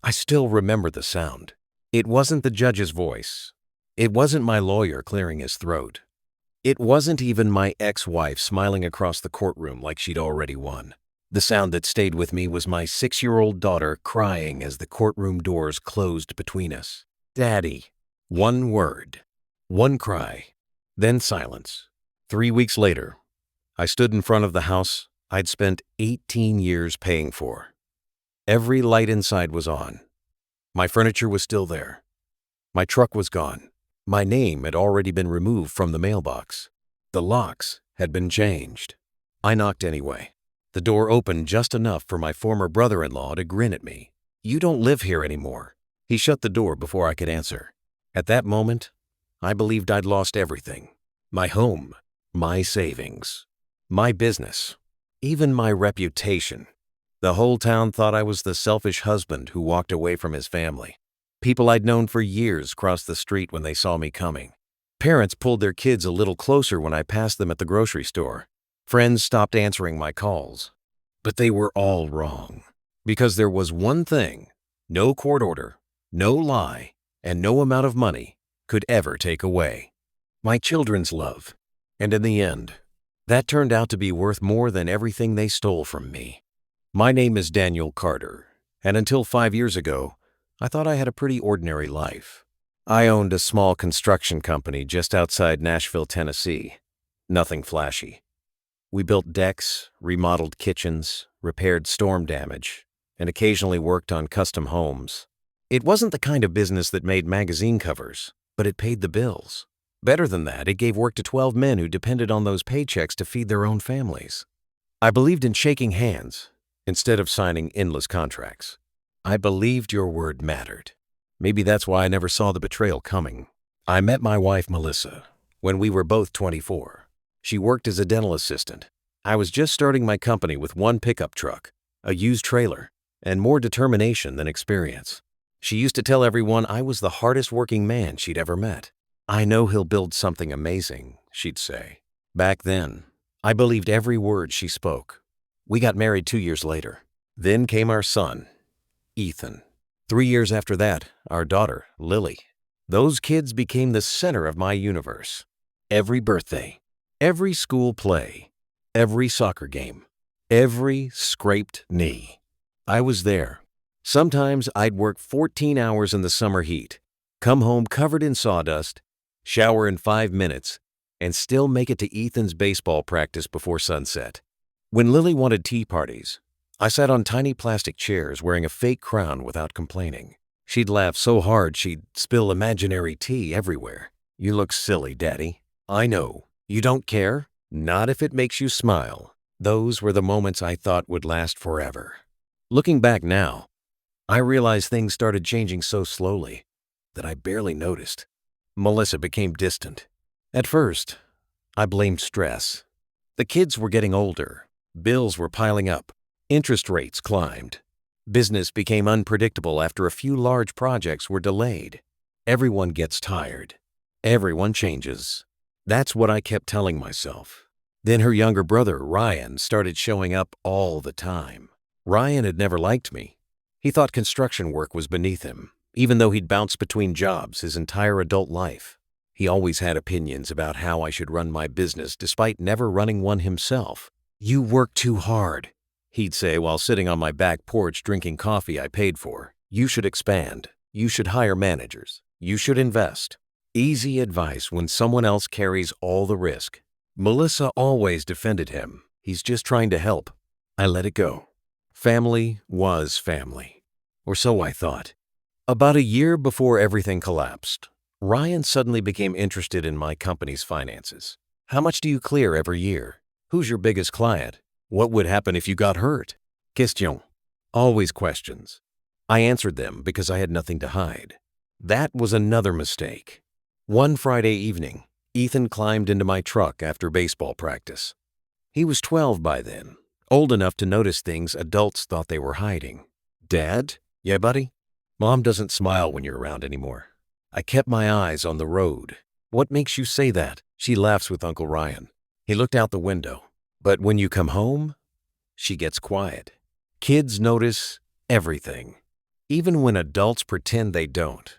I still remember the sound. It wasn't the judge's voice. It wasn't my lawyer clearing his throat. It wasn't even my ex-wife smiling across the courtroom like she'd already won. The sound that stayed with me was my 6-year-old daughter crying as the courtroom doors closed between us. Daddy. One word. One cry. Then silence. 3 weeks later, I stood in front of the house I'd spent 18 years paying for. Every light inside was on. My furniture was still there. My truck was gone. My name had already been removed from the mailbox. The locks had been changed. I knocked anyway. The door opened just enough for my former brother-in-law to grin at me. "You don't live here anymore." He shut the door before I could answer. At that moment, I believed I'd lost everything. My home, my savings, my business, even my reputation. The whole town thought I was the selfish husband who walked away from his family. People I'd known for years crossed the street when they saw me coming. Parents pulled their kids a little closer when I passed them at the grocery store. Friends stopped answering my calls. But they were all wrong. Because there was one thing no court order, no lie, and no amount of money could ever take away: my children's love. And in the end, that turned out to be worth more than everything they stole from me. My name is Daniel Carter, and until 5 years ago, I thought I had a pretty ordinary life. I owned a small construction company just outside Nashville, Tennessee. Nothing flashy. We built decks, remodeled kitchens, repaired storm damage, and occasionally worked on custom homes. It wasn't the kind of business that made magazine covers, but it paid the bills. Better than that, it gave work to 12 men who depended on those paychecks to feed their own families. I believed in shaking hands instead of signing endless contracts. I believed your word mattered. Maybe that's why I never saw the betrayal coming. I met my wife, Melissa, when we were both 24. She worked as a dental assistant. I was just starting my company with one pickup truck, a used trailer, and more determination than experience. She used to tell everyone I was the hardest working man she'd ever met. "I know he'll build something amazing," she'd say. Back then, I believed every word she spoke. We got married 2 years later. Then came our son, Ethan. 3 years after that, our daughter, Lily. Those kids became the center of my universe. Every birthday, every school play, every soccer game, every scraped knee. I was there. Sometimes I'd work 14 hours in the summer heat, come home covered in sawdust, shower in 5 minutes, and still make it to Ethan's baseball practice before sunset. When Lily wanted tea parties, I sat on tiny plastic chairs wearing a fake crown without complaining. She'd laugh so hard she'd spill imaginary tea everywhere. "You look silly, Daddy." "I know. You don't care?" "Not if it makes you smile." Those were the moments I thought would last forever. Looking back now, I realize things started changing so slowly that I barely noticed. Melissa became distant. At first, I blamed stress. The kids were getting older. Bills were piling up. Interest rates climbed. Business became unpredictable after a few large projects were delayed. Everyone gets tired. Everyone changes. That's what I kept telling myself. Then her younger brother, Ryan, started showing up all the time. Ryan had never liked me. He thought construction work was beneath him, even though he'd bounced between jobs his entire adult life. He always had opinions about how I should run my business despite never running one himself. "You work too hard," he'd say while sitting on my back porch drinking coffee I paid for. "You should expand. You should hire managers. You should invest." Easy advice when someone else carries all the risk. Melissa always defended him. "He's just trying to help." I let it go. Family was family. Or so I thought. About a year before everything collapsed, Ryan suddenly became interested in my company's finances. "How much do you clear every year? Who's your biggest client? What would happen if you got hurt?" Question. Always questions. I answered them because I had nothing to hide. That was another mistake. One Friday evening, Ethan climbed into my truck after baseball practice. He was 12 by then, old enough to notice things adults thought they were hiding. "Dad?" "Yeah, buddy?" "Mom doesn't smile when you're around anymore." I kept my eyes on the road. "What makes you say that?" She laughs with Uncle Ryan. He looked out the window. "But when you come home, she gets quiet." Kids notice everything. even when adults pretend they don't.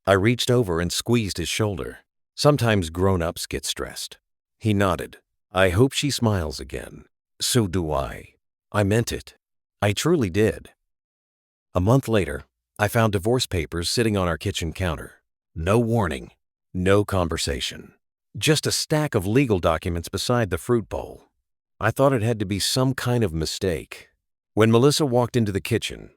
I reached over and squeezed his shoulder. Sometimes grown-ups get stressed. He nodded. I hope she smiles again. So do I. I meant it. I truly did. A month later, I found divorce papers sitting on our kitchen counter. No warning, no conversation. Just a stack of legal documents beside the fruit bowl. I thought it had to be some kind of mistake. When Melissa walked into the kitchen,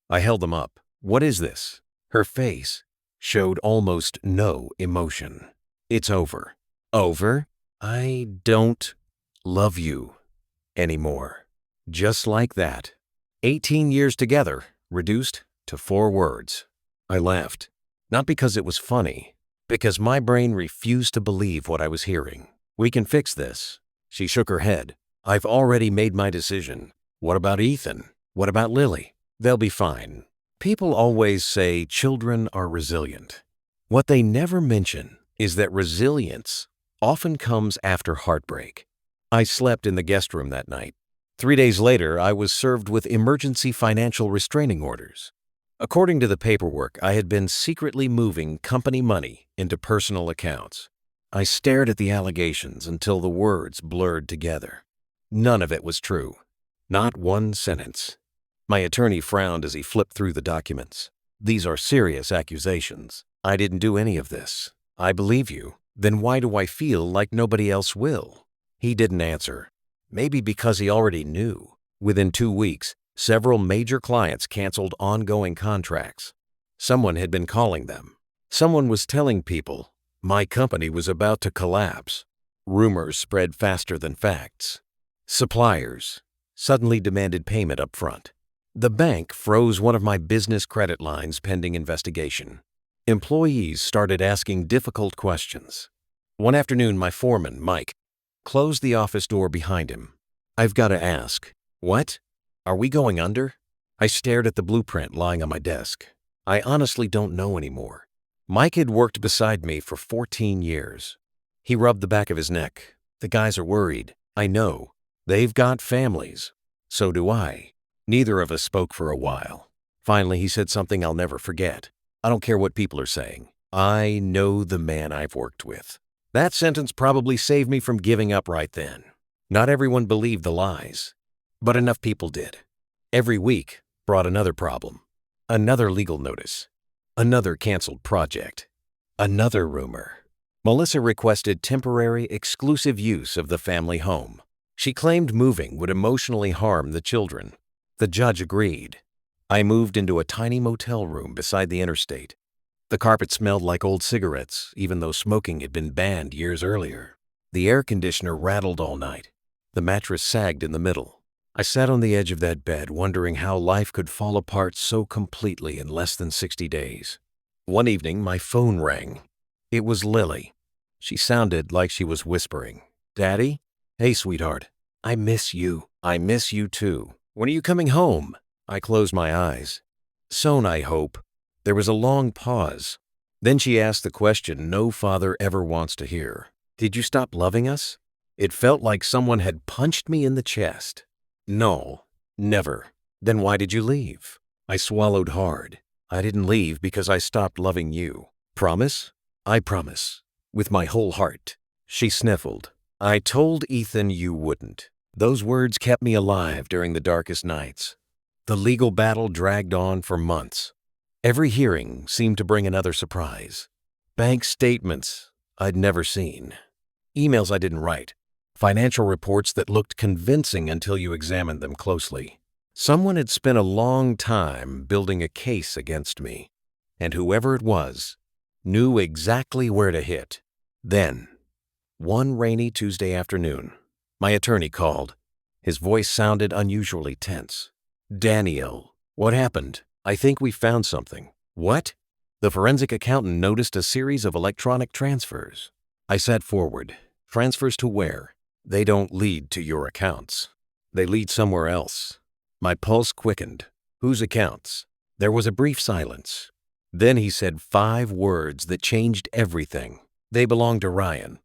I held them up. What is this? Her face showed almost no emotion. It's over. Over? I don't love you anymore. Just like that. 18 years together, reduced to 4 words. I laughed. Not because it was funny, because my brain refused to believe what I was hearing. We can fix this. She shook her head. I've already made my decision. What about Ethan? What about Lily? They'll be fine. People always say children are resilient. What they never mention is that resilience often comes after heartbreak. I slept in the guest room that night. 3 days later, I was served with emergency financial restraining orders. According to the paperwork, I had been secretly moving company money into personal accounts. I stared at the allegations until the words blurred together. None of it was true. Not one sentence. My attorney frowned as he flipped through the documents. These are serious accusations. I didn't do any of this. I believe you. Then why do I feel like nobody else will? He didn't answer. Maybe because he already knew. Within 2 weeks, several major clients canceled ongoing contracts. Someone had been calling them. Someone was telling people my company was about to collapse. Rumors spread faster than facts. Suppliers suddenly demanded payment up front. The bank froze one of my business credit lines pending investigation. Employees started asking difficult questions. One afternoon, my foreman, Mike, closed the office door behind him. I've got to ask, what? Are we going under? I stared at the blueprint lying on my desk. I honestly don't know anymore. Mike had worked beside me for 14 years. He rubbed the back of his neck. The guys are worried. I know. They've got families. So do I. Neither of us spoke for a while. Finally, he said something I'll never forget. I don't care what people are saying. I know the man I've worked with. That sentence probably saved me from giving up right then. Not everyone believed the lies, but enough people did. Every week brought another problem, another legal notice, another canceled project, another rumor. Melissa requested temporary, exclusive use of the family home. She claimed moving would emotionally harm the children. The judge agreed. I moved into a tiny motel room beside the interstate. The carpet smelled like old cigarettes, even though smoking had been banned years earlier. The air conditioner rattled all night. The mattress sagged in the middle. I sat on the edge of that bed, wondering how life could fall apart so completely in less than 60 days. One evening, my phone rang. It was Lily. She sounded like she was whispering. Daddy? Hey, sweetheart. I miss you. I miss you too. When are you coming home? I closed my eyes. Soon, I hope. There was a long pause. Then she asked the question no father ever wants to hear. Did you stop loving us? It felt like someone had punched me in the chest. No, never. Then why did you leave? I swallowed hard. I didn't leave because I stopped loving you. Promise? I promise. With my whole heart. She sniffled. I told Ethan you wouldn't. Those words kept me alive during the darkest nights. The legal battle dragged on for months. Every hearing seemed to bring another surprise. Bank statements I'd never seen. Emails I didn't write. Financial reports that looked convincing until you examined them closely. Someone had spent a long time building a case against me, and whoever it was knew exactly where to hit. Then, one rainy Tuesday afternoon, my attorney called. His voice sounded unusually tense. Daniel, what happened? I think we found something. What? The forensic accountant noticed a series of electronic transfers. I sat forward. Transfers to where? They don't lead to your accounts. They lead somewhere else. My pulse quickened. Whose accounts? There was a brief silence. Then he said 5 words that changed everything. They belong to Ryan.